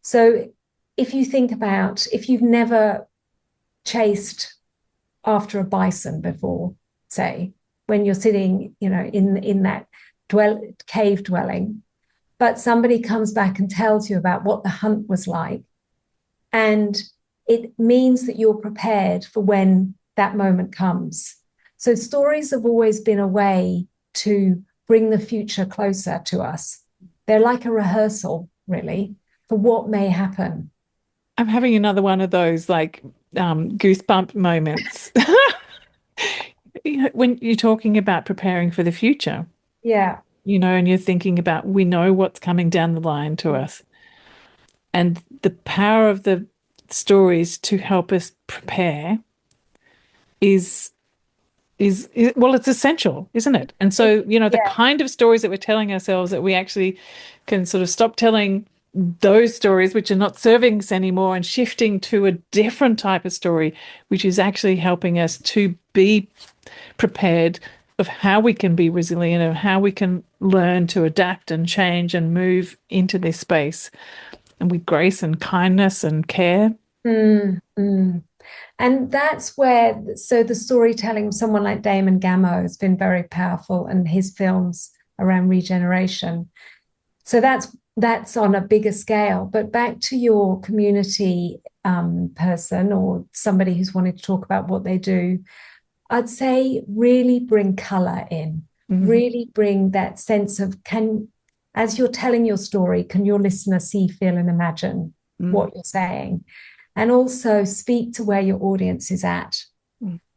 So if you think about, if you've never chased after a bison before, say, when you're sitting, in that cave dwelling, but somebody comes back and tells you about what the hunt was like, and it means that you're prepared for when that moment comes. So stories have always been a way to bring the future closer to us. They're like a rehearsal, really, for what may happen. I'm having another one of those like goosebump moments. When you're talking about preparing for the future, Yeah. and you're thinking about, we know what's coming down the line to us, and the power of the stories to help us prepare is well, it's essential, isn't it? And so, the Yeah. kind of stories that we're telling ourselves, that we actually can sort of stop telling those stories which are not serving us anymore and shifting to a different type of story, which is actually helping us to be prepared of how we can be resilient, of how we can learn to adapt and change and move into this space, and with grace and kindness and care. Mm, mm. And that's where, so the storytelling of someone like Damon Gameau has been very powerful, and his films around regeneration. So that's on a bigger scale. But back to your community person or somebody who's wanting to talk about what they do, I'd say really bring color in, really bring that sense of, as you're telling your story, can your listener see, feel, and imagine what you're saying? and also speak to where your audience is at.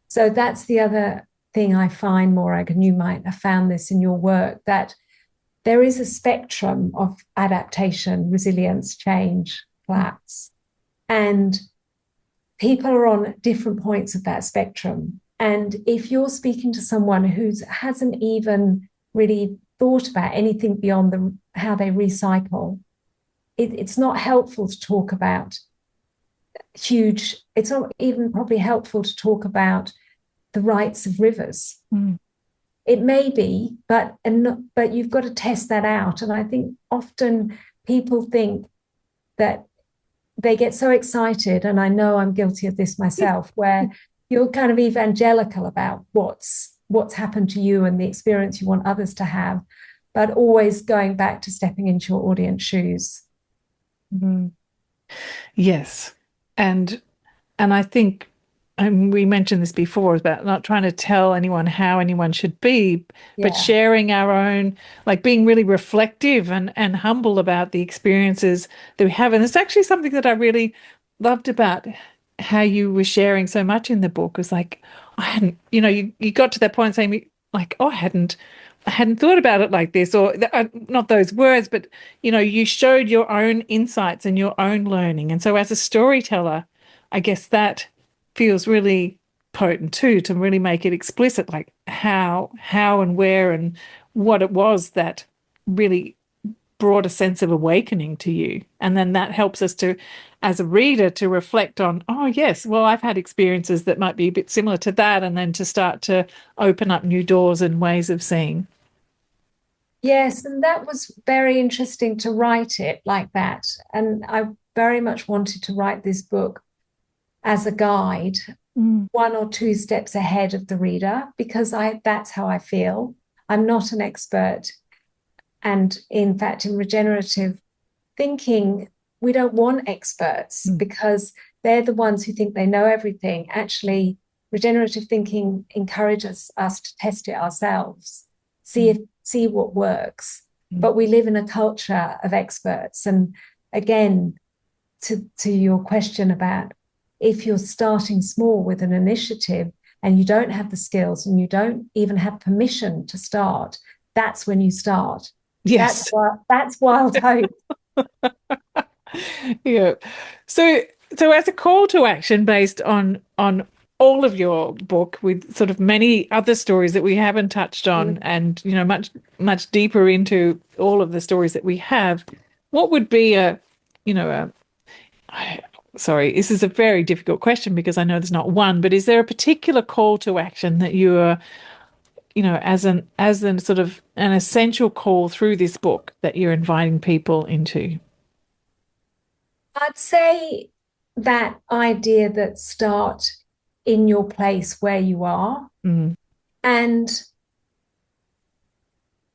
So that's the other thing I find, Morag, and you might have found this in your work, that there is a spectrum of adaptation, resilience, change, collapse. And people are on different points of that spectrum. And if you're speaking to someone who hasn't even really thought about anything beyond how they recycle, it's not helpful to talk about it's not even probably helpful to talk about the rights of rivers. It may be, but you've got to test that out. And I think often people think that they get so excited, and I know I'm guilty of this myself, where you're kind of evangelical about what's happened to you and the experience you want others to have, but always going back to stepping into your audience shoes. Yes. And I think we mentioned this before about not trying to tell anyone how anyone should be, but sharing our own, like being really reflective and humble about the experiences that we have. And it's actually something that I really loved about how you were sharing so much in the book. Is like, I hadn't, you got to that point saying like, oh, I hadn't thought about it like this, or not those words, but, you showed your own insights and your own learning. And so as a storyteller, I guess that feels really potent too, to really make it explicit, like how and where and what it was that really brought a sense of awakening to you. And then that helps us to, as a reader, to reflect on, oh yes, well, I've had experiences that might be a bit similar to that, and then to start to open up new doors and ways of seeing. Yes, and that was very interesting to write it like that. And I very much wanted to write this book as a guide, one or two steps ahead of the reader, because that's how I feel. I'm not an expert. And in fact, in regenerative thinking, we don't want experts because they're the ones who think they know everything. Actually, regenerative thinking encourages us to test it ourselves, see what works. But we live in a culture of experts. And again, to your question about, if you're starting small with an initiative and you don't have the skills and you don't even have permission to start, that's when you start. Yes. That's wild hope. Yeah. So as a call to action based on all of your book, with sort of many other stories that we haven't touched on, and much deeper into all of the stories that we have, what would be sorry, this is a very difficult question because I know there's not one, but is there a particular call to action that you are, as an sort of an essential call through this book that you're inviting people into? I'd say that idea that start in your place where you are and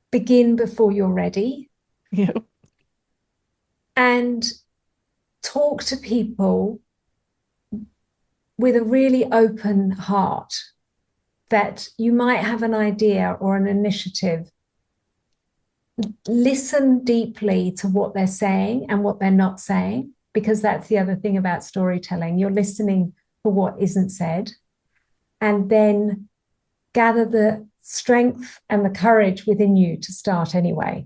begin before you're ready. Yeah. And talk to people with a really open heart, that you might have an idea or an initiative. Listen deeply to what they're saying and what they're not saying, because that's the other thing about storytelling. You're listening for what isn't said, and then gather the strength and the courage within you to start anyway,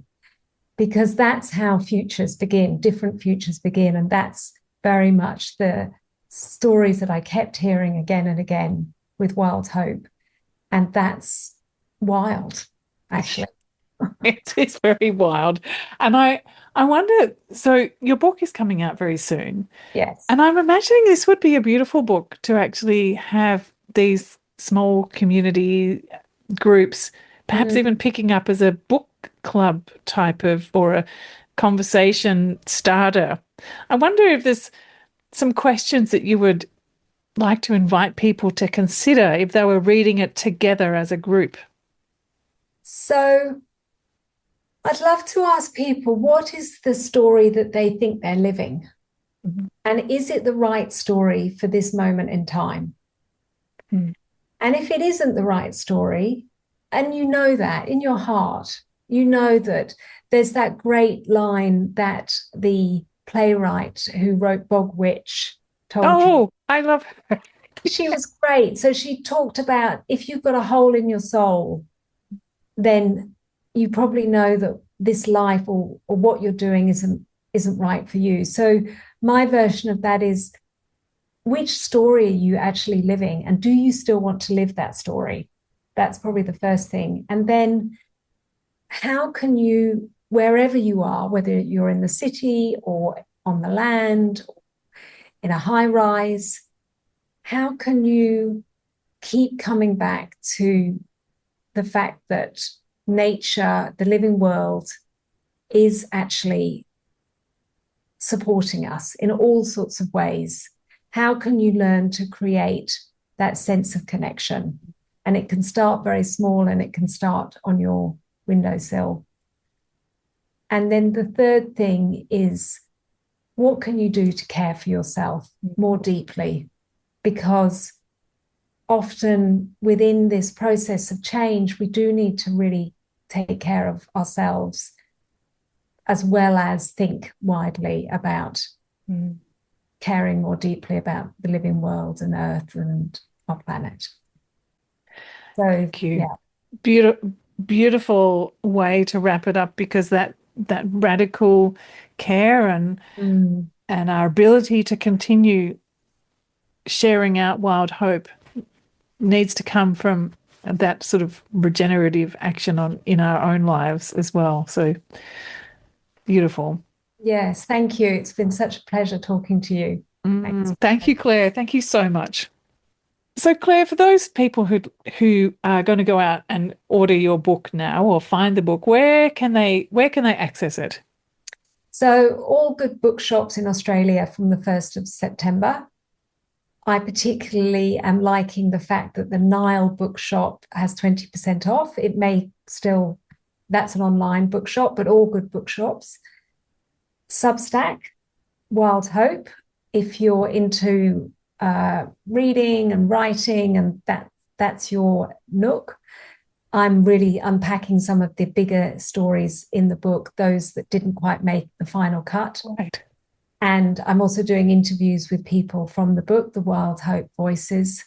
because that's how futures begin, different futures begin. And that's very much the stories that I kept hearing again and again with Wild Hope. And that's wild, actually. It's very wild. And I wonder, so your book is coming out very soon. Yes. And I'm imagining this would be a beautiful book to actually have these small community groups, perhaps even picking up as a book club type of, or a conversation starter. I wonder if there's some questions that you would like to invite people to consider if they were reading it together as a group. So I'd love to ask people, what is the story that they think they're living? And is it the right story for this moment in time? And if it isn't the right story, and you know that in your heart, you know that there's that great line that the playwright who wrote Bog Witch told you. Oh, I love her. She was great. So she talked about if you've got a hole in your soul, then you probably know that this life or what you're doing isn't right for you. So my version of that is, which story are you actually living, and do you still want to live that story? That's probably the first thing. And then how can you, wherever you are, whether you're in the city or on the land, in a high rise, how can you keep coming back to the fact that nature, the living world, is actually supporting us in all sorts of ways? How can you learn to create that sense of connection? And it can start very small, and it can start on your windowsill. And then the third thing is, what can you do to care for yourself more deeply? Because often within this process of change, we do need to really take care of ourselves, as well as think widely about caring more deeply about the living world and Earth and our planet. So, Thank you. yeah. Beautiful way to wrap it up, because that radical care and our ability to continue sharing out wild hope needs to come from that sort of regenerative action in our own lives as well. So beautiful. Yes, thank you. It's been such a pleasure talking to you. Thanks. Thank you, Claire. Thank you so much. So, Claire, for those people who are going to go out and order your book now or find the book, where can they access it? So, all good bookshops in Australia from the 1st of September. I particularly am liking the fact that the Nile bookshop has 20% off. It may still, that's an online bookshop, but all good bookshops. Substack, Wild Hope, if you're into reading and writing, and that's your nook. I'm really unpacking some of the bigger stories in the book, those that didn't quite make the final cut. Right. And I'm also doing interviews with people from the book, The Wild Hope Voices,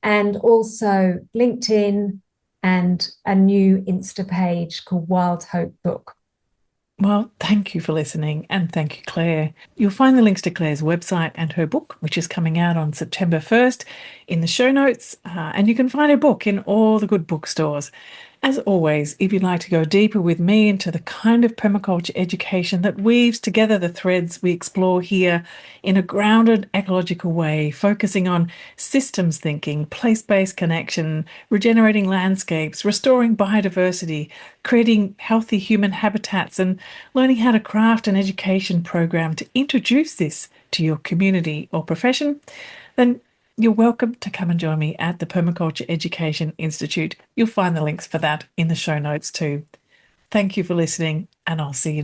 and also LinkedIn and a new Insta page called Wild Hope Book. Well, thank you for listening, and thank you, Claire. You'll find the links to Claire's website and her book, which is coming out on September 1st, in the show notes, and you can find her book in all the good bookstores. As always, if you'd like to go deeper with me into the kind of permaculture education that weaves together the threads we explore here in a grounded ecological way, focusing on systems thinking, place-based connection, regenerating landscapes, restoring biodiversity, creating healthy human habitats, and learning how to craft an education program to introduce this to your community or profession, then you're welcome to come and join me at the Permaculture Education Institute. You'll find the links for that in the show notes too. Thank you for listening, and I'll see you